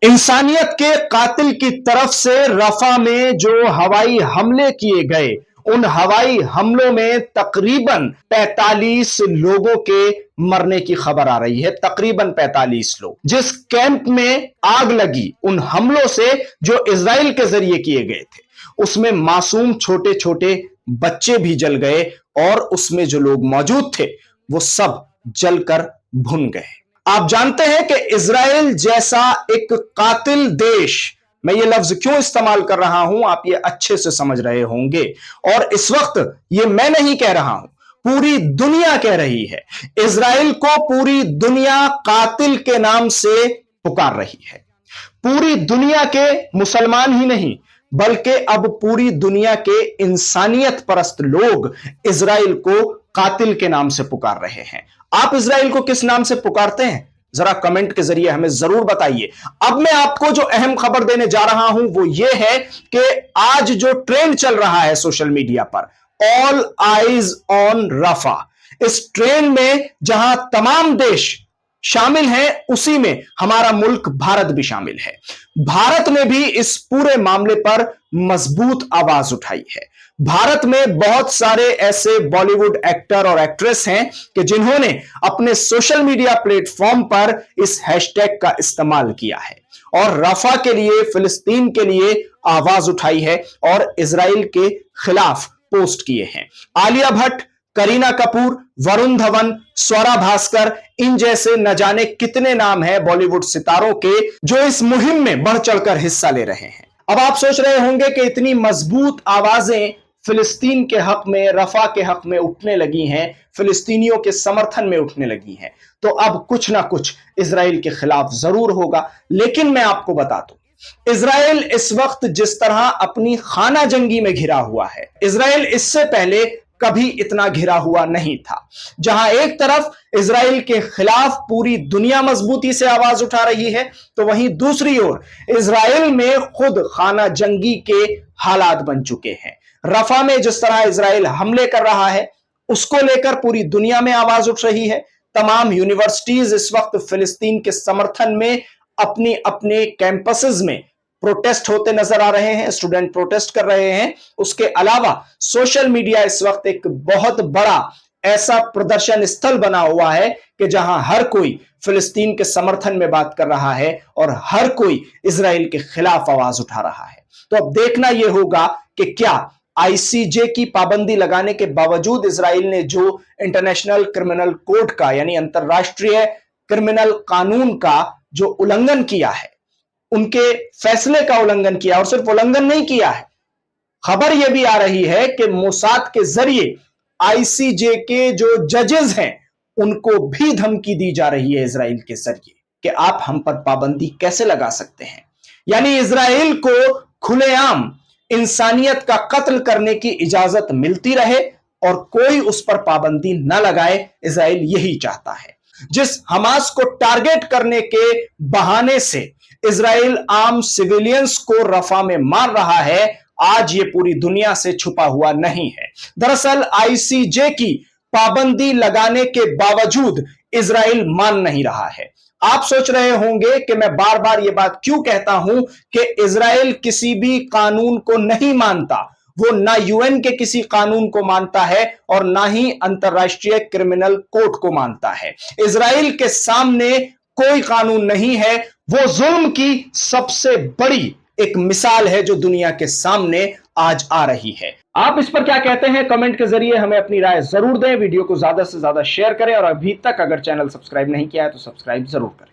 इंसानियत के कातिल की तरफ से रफा में जो हवाई हमले किए गए, उन हवाई हमलों में तकरीबन 45 लोगों के मरने की खबर आ रही है। तकरीबन 45 लोग। जिस कैंप में आग लगी उन हमलों से जो इजराइल के जरिए किए गए थे, उसमें मासूम छोटे छोटे बच्चे भी जल गए और उसमें जो लोग मौजूद थे वो सब जलकर भुन गए। आप जानते हैं कि इजराइल जैसा एक कातिल देश, मैं ये लफ्ज क्यों इस्तेमाल कर रहा हूं आप ये अच्छे से समझ रहे होंगे, और इस वक्त ये मैं नहीं कह रहा हूं, पूरी दुनिया कह रही है। इजराइल को पूरी दुनिया कातिल के नाम से पुकार रही है। पूरी दुनिया के मुसलमान ही नहीं बल्कि अब पूरी दुनिया के इंसानियत परस्त लोग इजराइल को कातिल के नाम से पुकार रहे हैं। आप इजराइल को किस नाम से पुकारते हैं? जरा कमेंट के जरिए हमें जरूर बताइए। अब मैं आपको जो अहम खबर देने जा रहा हूं वो ये है कि आज जो ट्रेंड चल रहा है सोशल मीडिया पर, ऑल आइज ऑन रफा, इस ट्रेंड में जहां तमाम देश शामिल है उसी में हमारा मुल्क भारत भी शामिल है। भारत ने भी इस पूरे मामले पर मजबूत आवाज उठाई है। भारत में बहुत सारे ऐसे बॉलीवुड एक्टर और एक्ट्रेस हैं कि जिन्होंने अपने सोशल मीडिया प्लेटफॉर्म पर इस हैशटैग का इस्तेमाल किया है और रफा के लिए, फिलिस्तीन के लिए आवाज उठाई है और इजराइल के खिलाफ पोस्ट किए हैं। आलिया भट्ट, करीना कपूर, वरुण धवन, स्वरा भास्कर, इन जैसे न जाने कितने नाम हैं बॉलीवुड सितारों के जो इस मुहिम में बढ़ चढ़कर हिस्सा ले रहे हैं। अब आप सोच रहे होंगे कि इतनी मजबूत आवाजें फिलिस्तीन के हक में, रफा के हक में उठने लगी हैं, फिलिस्तीनियों के समर्थन में उठने लगी हैं, तो अब कुछ ना कुछ इजराइल के खिलाफ जरूर होगा। लेकिन मैं आपको बता दूं, इजराइल इस वक्त जिस तरह अपनी खाना जंगी में घिरा हुआ है, इजराइल इससे पहले कभी इतना घिरा हुआ नहीं था। जहां एक तरफ इजराइल के खिलाफ पूरी दुनिया मजबूती से आवाज उठा रही है, तो वहीं दूसरी ओर इजराइल में खुद खाना जंगी के हालात बन चुके हैं। रफा में जिस तरह इजराइल हमले कर रहा है उसको लेकर पूरी दुनिया में आवाज उठ रही है। तमाम यूनिवर्सिटीज इस वक्त फिलिस्तीन के समर्थन में अपनी अपने कैंपसेस में प्रोटेस्ट होते नजर आ रहे हैं, स्टूडेंट प्रोटेस्ट कर रहे हैं। उसके अलावा सोशल मीडिया इस वक्त एक बहुत बड़ा ऐसा प्रदर्शन स्थल बना हुआ है कि जहां हर कोई फिलिस्तीन के समर्थन में बात कर रहा है और हर कोई इजराइल के खिलाफ आवाज उठा रहा है। तो अब देखना यह होगा कि क्या आईसीजे की पाबंदी लगाने के बावजूद इजराइल ने जो इंटरनेशनल क्रिमिनल कोर्ट का यानी अंतरराष्ट्रीय क्रिमिनल कानून का जो उल्लंघन किया है, उनके फैसले का उल्लंघन किया, और सिर्फ उल्लंघन नहीं किया है, खबर यह भी आ रही है कि मोसाद के जरिए आईसीजे के जो जजेस हैं उनको भी धमकी दी जा रही है इजराइल के जरिए कि आप हम पर पाबंदी कैसे लगा सकते हैं। यानी इजराइल को खुलेआम इंसानियत का कत्ल करने की इजाजत मिलती रहे और कोई उस पर पाबंदी न लगाए, इजराइल यही चाहता है। जिस हमास को टारगेट करने के बहाने से इजराइल आम सिविलियंस को रफा में मार रहा है, आज ये पूरी दुनिया से छुपा हुआ नहीं है। दरअसल आईसीजे की पाबंदी लगाने के बावजूद इजराइल मान नहीं रहा है। आप सोच रहे होंगे कि मैं बार बार ये बात क्यों कहता हूं कि इजराइल किसी भी कानून को नहीं मानता। वो ना यूएन के किसी कानून को मानता है और ना ही अंतरराष्ट्रीय क्रिमिनल कोर्ट को मानता है। इजराइल के सामने कोई कानून नहीं है। वो जुल्म की सबसे बड़ी एक मिसाल है जो दुनिया के सामने आज आ रही है। आप इस पर क्या कहते हैं? कमेंट के जरिए हमें अपनी राय जरूर दें। वीडियो को ज्यादा से ज्यादा शेयर करें और अभी तक अगर चैनल सब्सक्राइब नहीं किया है तो सब्सक्राइब जरूर करें।